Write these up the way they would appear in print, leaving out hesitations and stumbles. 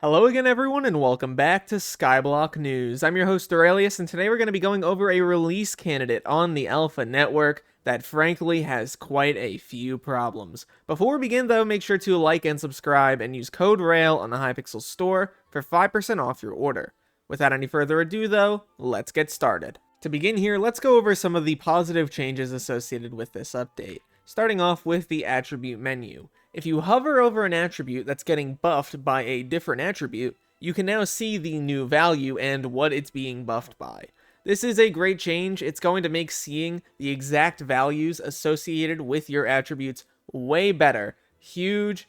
Hello again everyone and welcome back to Skyblock News. I'm your host Derailious and today we're going to be going over a release candidate on the Alpha Network that frankly has quite a few problems. Before we begin though, make sure to like and subscribe and use code RAIL on the Hypixel store for 5% off your order. Without any further ado though, let's get started. To begin here, let's go over some of the positive changes associated with this update, starting off with the attribute menu. If you hover over an attribute that's getting buffed by a different attribute, you can now see the new value and what it's being buffed by. This is a great change. It's going to make seeing the exact values associated with your attributes way better. Huge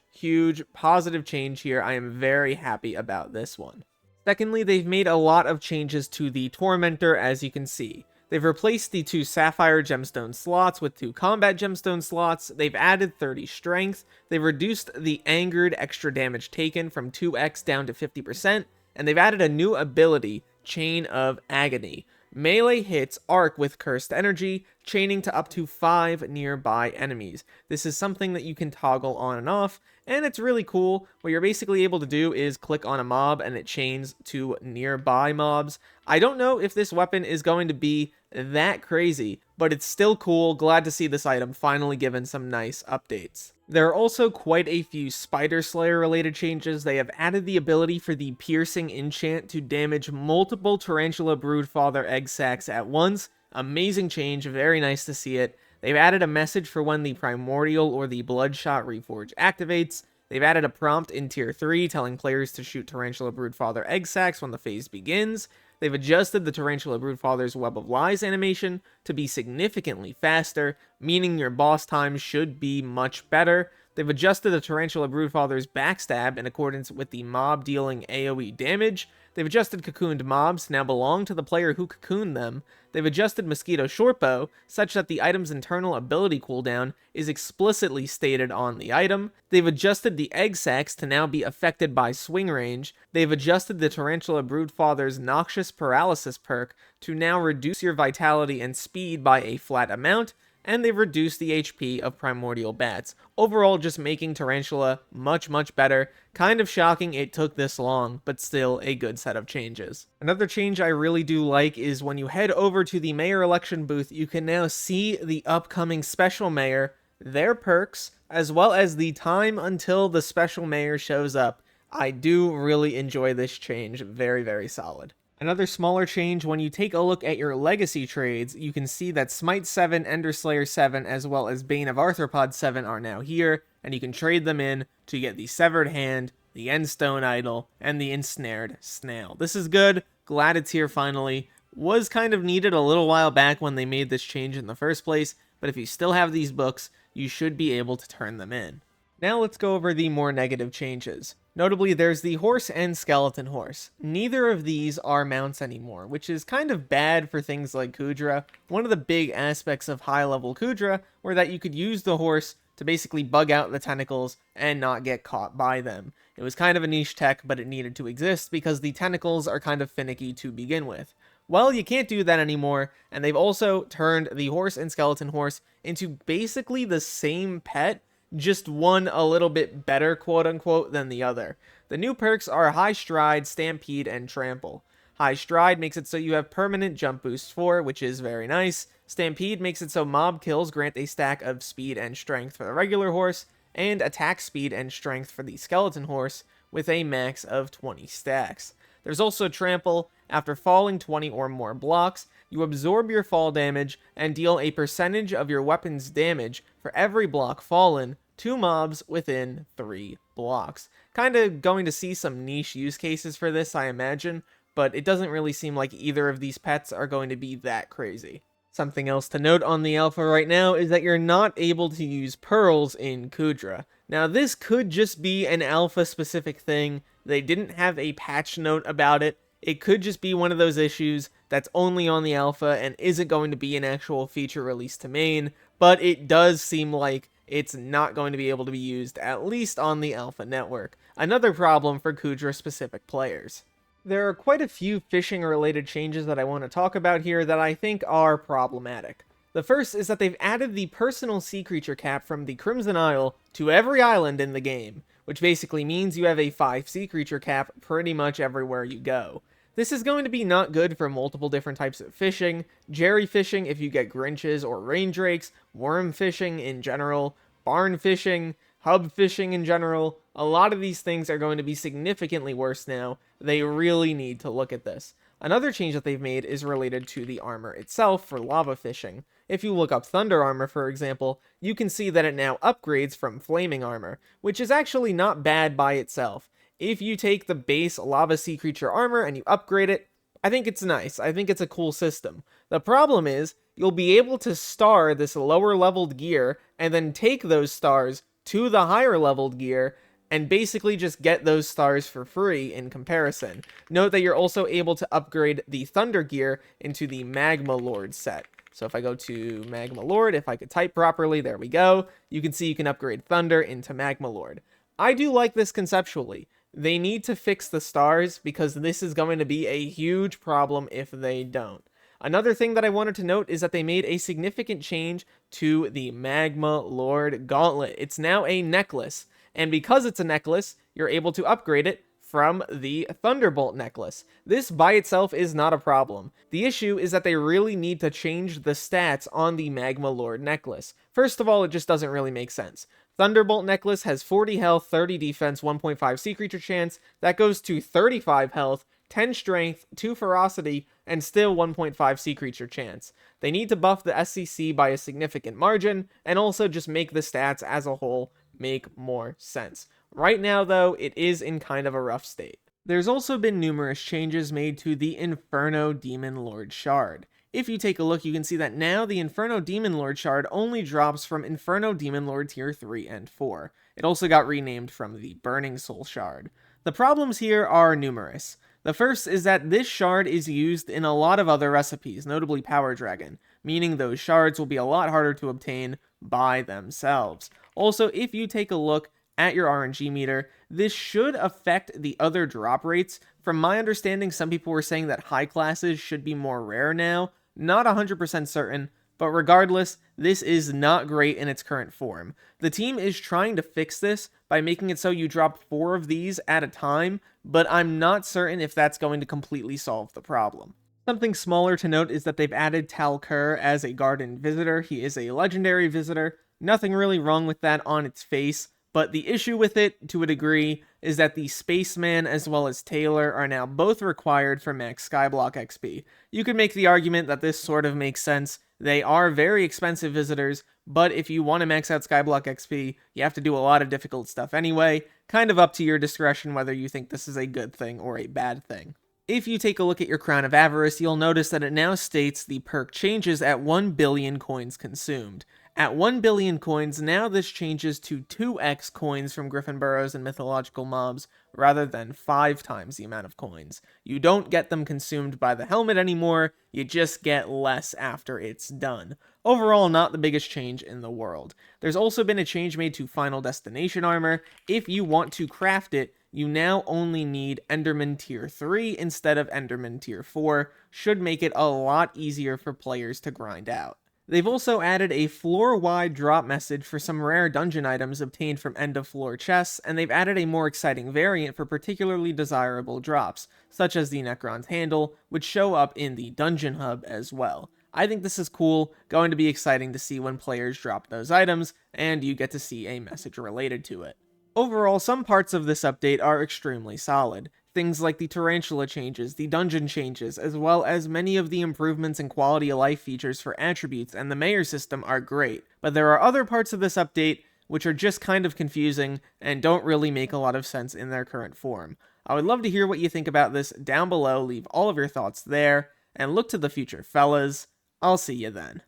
positive change here. I am very happy about this one. Secondly, they've made a lot of changes to the Tormentor, as you can see. They've replaced the 2 Sapphire Gemstone slots with 2 Combat Gemstone slots, they've added 30 Strength, they've reduced the Angered extra damage taken from 2x down to 50%, and they've added a new ability, Chain of Agony. Melee hits arc with Cursed Energy, chaining to up to 5 nearby enemies. This is something that you can toggle on and off, and it's really cool. What you're basically able to do is click on a mob and it chains to nearby mobs. I don't know if this weapon is going to be that crazy, but it's still cool. Glad to see this item finally given some nice updates. There are also quite a few Spider Slayer related changes. They have added the ability for the Piercing enchant to damage multiple Tarantula Broodfather egg sacs at once. Amazing change, very nice to see it. They've added a message for when the Primordial or the Bloodshot Reforge activates. They've added a prompt in Tier 3 telling players to shoot Tarantula Broodfather egg sacs when the phase begins. They've adjusted the Tarantula Broodfather's Web of Lies animation to be significantly faster, meaning your boss time should be much better. They've adjusted the Tarantula Broodfather's backstab in accordance with the mob dealing AoE damage. They've adjusted cocooned mobs to now belong to the player who cocooned them. They've adjusted Mosquito Shortbow such that the item's internal ability cooldown is explicitly stated on the item. They've adjusted the egg sacs to now be affected by swing range. They've adjusted the Tarantula Broodfather's Noxious Paralysis perk to now reduce your vitality and speed by a flat amount. And they've reduced the HP of Primordial Bats. Overall, just making Tarantula much better. Kind of shocking it took this long, but still a good set of changes. Another change I really do like is when you head over to the mayor election booth, you can now see the upcoming special mayor, their perks, as well as the time until the special mayor shows up. I do really enjoy this change. Very solid. Another smaller change, when you take a look at your legacy trades, you can see that Smite 7, Ender Slayer 7, as well as Bane of Arthropod 7 are now here, and you can trade them in to get the Severed Hand, the Endstone Idol, and the Ensnared Snail. This is good, glad it's here finally. Was kind of needed a little while back when they made this change in the first place, but if you still have these books, you should be able to turn them in. Now let's go over the more negative changes. Notably, there's the Horse and Skeleton Horse. Neither of these are mounts anymore, which is kind of bad for things like Kuudra. One of the big aspects of high-level Kuudra were that you could use the horse to basically bug out the tentacles and not get caught by them. It was kind of a niche tech, but it needed to exist because the tentacles are kind of finicky to begin with. Well, you can't do that anymore, and they've also turned the Horse and Skeleton Horse into basically the same pet, just one a little bit better, quote-unquote, than the other. The new perks are High Stride, Stampede, and Trample. High Stride makes it so you have permanent jump boost 4, which is very nice. Stampede makes it so mob kills grant a stack of speed and strength for the regular horse, and attack speed and strength for the skeleton horse, with a max of 20 stacks. There's also Trample. After falling 20 or more blocks, you absorb your fall damage and deal a percentage of your weapon's damage for every block fallen to mobs within 3 blocks. Kinda going to see some niche use cases for this, I imagine, but it doesn't really seem like either of these pets are going to be that crazy. Something else to note on the alpha right now is that you're not able to use pearls in Kuudra. Now this could just be an alpha specific thing. They didn't have a patch note about it. It could just be one of those issues that's only on the alpha and isn't going to be an actual feature release to main, but it does seem like it's not going to be able to be used, at least on the alpha network. Another problem for Kuudra specific players. There are quite a few fishing related changes that I want to talk about here that I think are problematic. The first is that they've added the personal sea creature cap from the Crimson Isle to every island in the game, which basically means you have a 5 sea creature cap pretty much everywhere you go. This is going to be not good for multiple different types of fishing, jerry fishing if you get Grinches or rain drakes, worm fishing in general, barn fishing, hub fishing in general. A lot of these things are going to be significantly worse now. They really need to look at this. Another change that they've made is related to the armor itself for lava fishing. If you look up Thunder Armor, for example, you can see that it now upgrades from Flaming Armor, which is actually not bad by itself. If you take the base Lava Sea Creature armor and you upgrade it, I think it's nice. I think it's a cool system. The problem is, you'll be able to star this lower leveled gear and then take those stars to the higher leveled gear and basically just get those stars for free in comparison. Note that you're also able to upgrade the Thunder gear into the Magma Lord set. So if I go to Magma Lord, if I could type properly, there we go. You can see you can upgrade Thunder into Magma Lord. I do like this conceptually. They need to fix the stars because this is going to be a huge problem if they don't. Another thing that I wanted to note is that they made a significant change to the Magma Lord Gauntlet. It's now a necklace, and because it's a necklace, you're able to upgrade it from the Thunderbolt necklace. This by itself is not a problem. The issue is that they really need to change the stats on the Magma Lord necklace. First of all, it just doesn't really make sense. Thunderbolt necklace has 40 health, 30 defense, 1.5 sea creature chance. That goes to 35 health, 10 strength, 2 ferocity, and still 1.5 sea creature chance. They need to buff the SCC by a significant margin, and also just make the stats as a whole make more sense. Right now, though, it is in kind of a rough state. There's also been numerous changes made to the Inferno Demon Lord Shard. If you take a look, you can see that now the Inferno Demon Lord Shard only drops from Inferno Demon Lord Tier 3 and 4. It also got renamed from the Burningsoul Shard. The problems here are numerous. The first is that this shard is used in a lot of other recipes, notably Power Dragon, meaning those shards will be a lot harder to obtain by themselves. Also, if you take a look at your RNG meter, this should affect the other drop rates. From my understanding, some people were saying that high classes should be more rare now. Not 100% certain, but regardless, this is not great in its current form. The team is trying to fix this by making it so you drop 4 of these at a time, but I'm not certain if that's going to completely solve the problem. Something smaller to note is that they've added Talkur as a Garden Visitor. He is a legendary visitor. Nothing really wrong with that on its face, but the issue with it, to a degree, is that the Spaceman as well as Taylor are now both required for max Skyblock XP. You could make the argument that this sort of makes sense. They are very expensive visitors, but if you want to max out Skyblock XP, you have to do a lot of difficult stuff anyway. Kind of up to your discretion whether you think this is a good thing or a bad thing. If you take a look at your Crown of Avarice, you'll notice that it now states the perk changes at 1 billion coins consumed. At 1 billion coins, now this changes to 2x coins from Griffin Burrows and mythological mobs, rather than 5 times the amount of coins. You don't get them consumed by the helmet anymore, you just get less after it's done. Overall, not the biggest change in the world. There's also been a change made to Final Destination armor. If you want to craft it, you now only need Enderman Tier 3 instead of Enderman Tier 4, should make it a lot easier for players to grind out. They've also added a floor-wide drop message for some rare dungeon items obtained from end-of-floor chests, and they've added a more exciting variant for particularly desirable drops, such as the Necron's Handle, which show up in the Dungeon Hub as well. I think this is cool, going to be exciting to see when players drop those items, and you get to see a message related to it. Overall, some parts of this update are extremely solid. Things like the Tarantula changes, the dungeon changes, as well as many of the improvements and quality of life features for attributes and the mayor system are great, but there are other parts of this update which are just kind of confusing and don't really make a lot of sense in their current form. I would love to hear what you think about this down below, leave all of your thoughts there, and look to the future, fellas. I'll see you then.